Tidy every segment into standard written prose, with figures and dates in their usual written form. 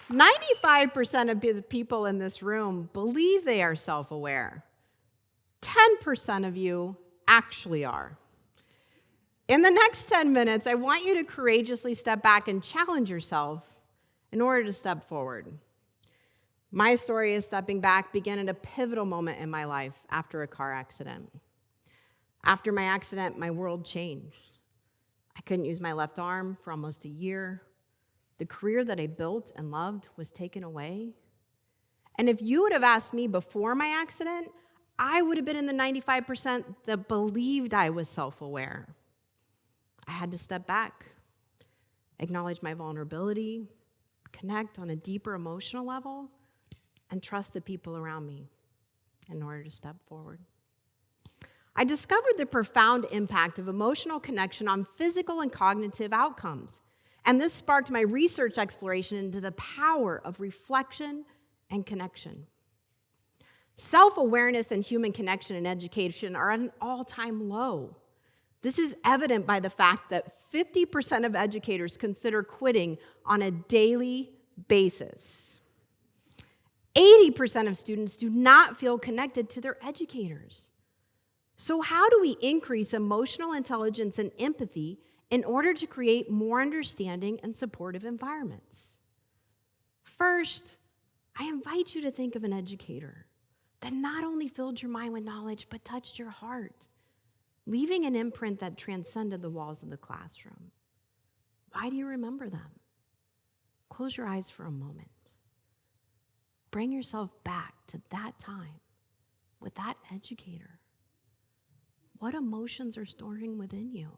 95% of the people in this room believe they are self-aware. 10% of you actually are. In the next 10 minutes, I want you to courageously step back and challenge yourself in order to step forward. My story of stepping back began at a pivotal moment in my life after a car accident. After my accident, my world changed. I couldn't use my left arm for almost a year. The career that I built and loved was taken away. And if you would have asked me before my accident, I would have been in the 95% that believed I was self-aware. I had to step back, acknowledge my vulnerability, connect on a deeper emotional level, and trust the people around me in order to step forward. I discovered the profound impact of emotional connection on physical and cognitive outcomes. And this sparked my research exploration into the power of reflection and connection. Self-awareness and human connection in education are at an all-time low. This is evident by the fact that 50% of educators consider quitting on a daily basis. 80% of students do not feel connected to their educators. So how do we increase emotional intelligence and empathy in order to create more understanding and supportive environments? First, I invite you to think of an educator that not only filled your mind with knowledge, but touched your heart, leaving an imprint that transcended the walls of the classroom. Why do you remember them? Close your eyes for a moment. Bring yourself back to that time with that educator. What emotions are storing within you?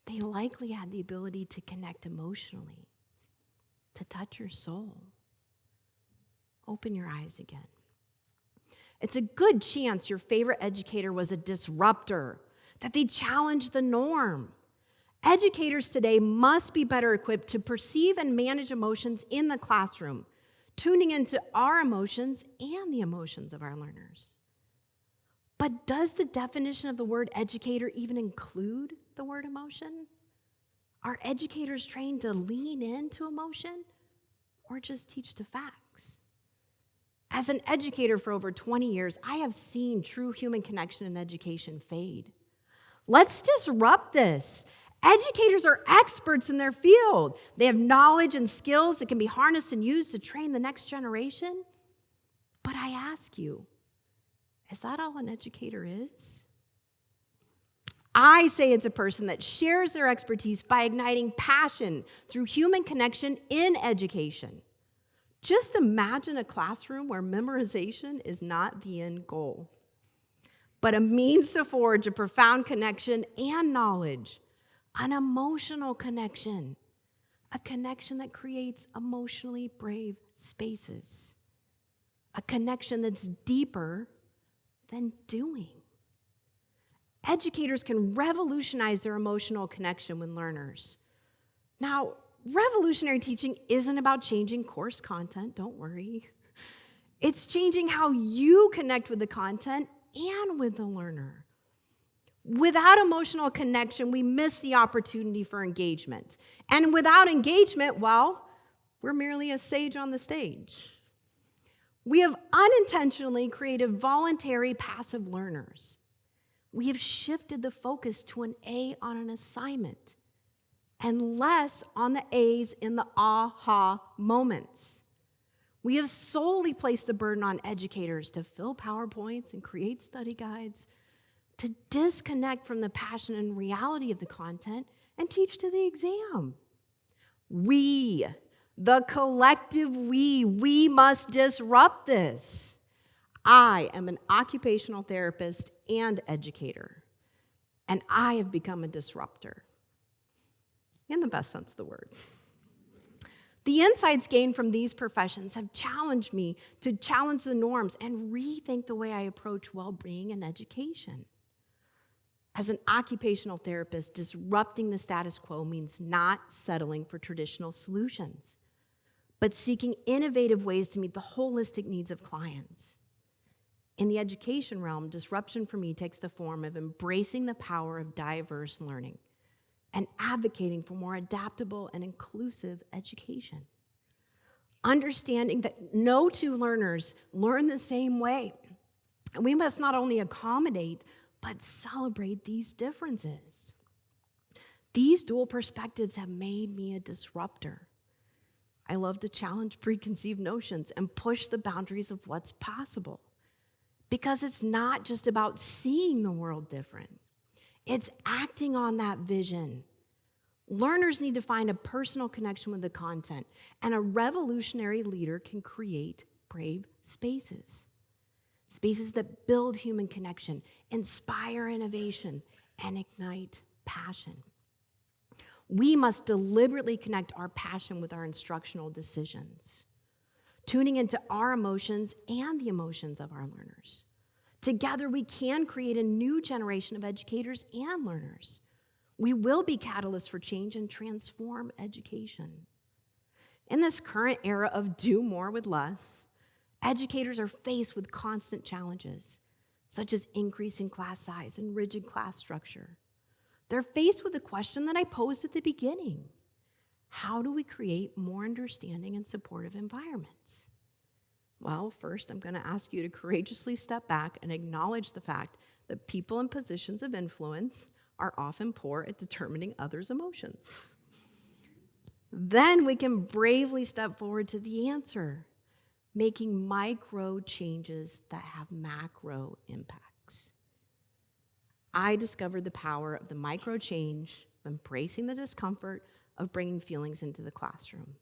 They likely had the ability to connect emotionally, to touch your soul. Open your eyes again. It's a good chance your favorite educator was a disruptor, that they challenged the norm. Educators today must be better equipped to perceive and manage emotions in the classroom, tuning into our emotions and the emotions of our learners. But does the definition of the word educator even include the word emotion? Are educators trained to lean into emotion or just teach the facts? As an educator for over 20 years, I have seen true human connection in education fade. Let's disrupt this. Educators are experts in their field. They have knowledge and skills that can be harnessed and used to train the next generation. But I ask you, is that all an educator is? I say it's a person that shares their expertise by igniting passion through human connection in education. Just imagine a classroom where memorization is not the end goal, but a means to forge a profound connection and knowledge, an emotional connection, a connection that creates emotionally brave spaces, a connection that's deeper than doing. Educators can revolutionize their emotional connection with learners. Now, revolutionary teaching isn't about changing course content, don't worry. It's changing how you connect with the content and with the learner. Without emotional connection, we miss the opportunity for engagement. And without engagement, well, we're merely a sage on the stage. We have unintentionally created voluntary passive learners. We have shifted the focus to an A on an assignment and less on the A's in the aha moments. We have solely placed the burden on educators to fill PowerPoints and create study guides, to disconnect from the passion and reality of the content and teach to the exam. We, the collective we must disrupt this. I am an occupational therapist and educator, and I have become a disruptor, in the best sense of the word. The insights gained from these professions have challenged me to challenge the norms and rethink the way I approach well-being and education. As an occupational therapist, disrupting the status quo means not settling for traditional solutions, but seeking innovative ways to meet the holistic needs of clients. In the education realm, disruption for me takes the form of embracing the power of diverse learning and advocating for more adaptable and inclusive education. understanding that no two learners learn the same way. And we must not only accommodate, but celebrate these differences. These dual perspectives have made me a disruptor. I love to challenge preconceived notions and push the boundaries of what's possible. Because it's not just about seeing the world different. It's acting on that vision. Learners need to find a personal connection with the content, and a revolutionary leader can create brave spaces. Spaces that build human connection, inspire innovation, and ignite passion. We must deliberately connect our passion with our instructional decisions, tuning into our emotions and the emotions of our learners. Together, we can create a new generation of educators and learners. We will be catalysts for change and transform education. In this current era of do more with less, educators are faced with constant challenges, such as increasing class size and rigid class structure. They're faced with the question that I posed at the beginning. How do we create more understanding and supportive environments? Well, first, I'm going to ask you to courageously step back and acknowledge the fact that people in positions of influence are often poor at determining others' emotions. Then we can bravely step forward to the answer, making micro changes that have macro impacts. I discovered the power of the micro change, of embracing the discomfort of bringing feelings into the classroom.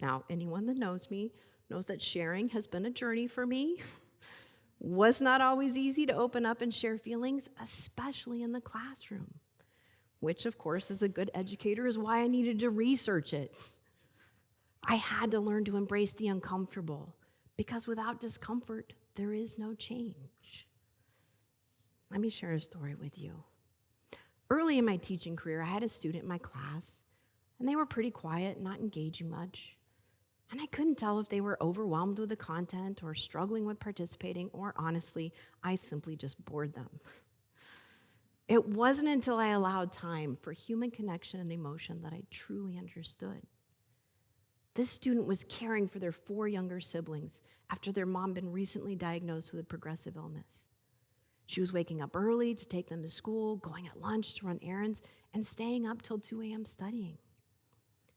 Now, anyone that knows me knows that sharing has been a journey for me. Was not always easy to open up and share feelings, especially in the classroom, which, of course, as a good educator, is why I needed to research it. I had to learn to embrace the uncomfortable, because without discomfort, there is no change. Let me share a story with you. Early in my teaching career, I had a student in my class, and they were pretty quiet, not engaging much. And I couldn't tell if they were overwhelmed with the content or struggling with participating, or honestly, I simply just bored them. It wasn't until I allowed time for human connection and emotion that I truly understood. This student was caring for their 4 younger siblings after their mom had been recently diagnosed with a progressive illness. She was waking up early to take them to school, going at lunch to run errands, and staying up till 2 a.m. studying.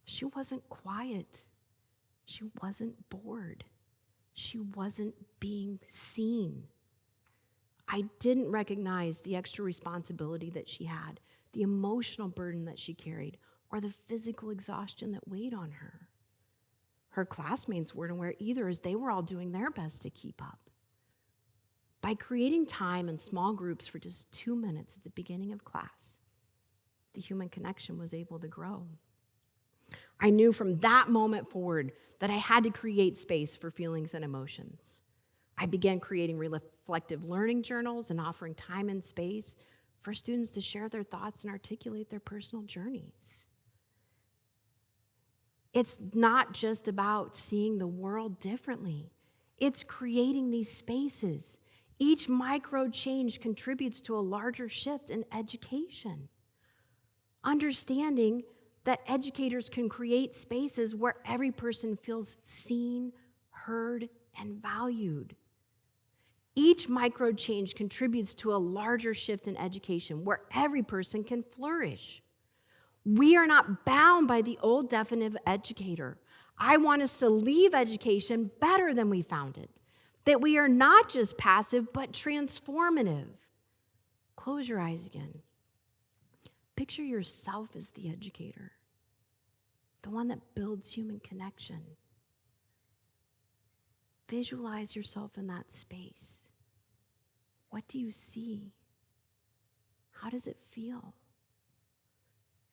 She wasn't quiet. She wasn't bored. She wasn't being seen. I didn't recognize the extra responsibility that she had, the emotional burden that she carried, or the physical exhaustion that weighed on her. Her classmates weren't aware either, as they were all doing their best to keep up. By creating time in small groups for just 2 minutes at the beginning of class, the human connection was able to grow. I knew from that moment forward that I had to create space for feelings and emotions. I began creating reflective learning journals and offering time and space for students to share their thoughts and articulate their personal journeys. It's not just about seeing the world differently. It's creating these spaces. Each micro change contributes to a larger shift in education. Understanding that educators can create spaces where every person feels seen, heard, and valued. Each micro change contributes to a larger shift in education where every person can flourish. We are not bound by the old definition of educator. I want us to leave education better than we found it, that we are not just passive, but transformative. Close your eyes again. Picture yourself as the educator, the one that builds human connection. Visualize yourself in that space. What do you see? How does it feel?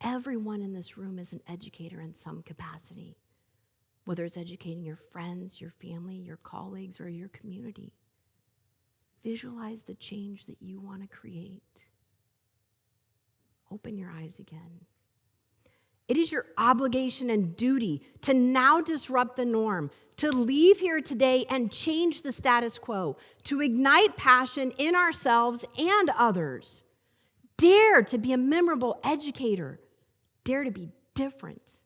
Everyone in this room is an educator in some capacity, whether it's educating your friends, your family, your colleagues, or your community. Visualize the change that you want to create. Open your eyes again. It is your obligation and duty to now disrupt the norm, to leave here today and change the status quo, to ignite passion in ourselves and others. Dare to be a memorable educator. Dare to be different.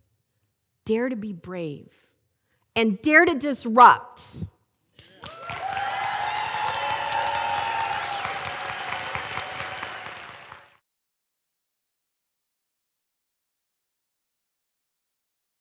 Dare to be brave. and dare to disrupt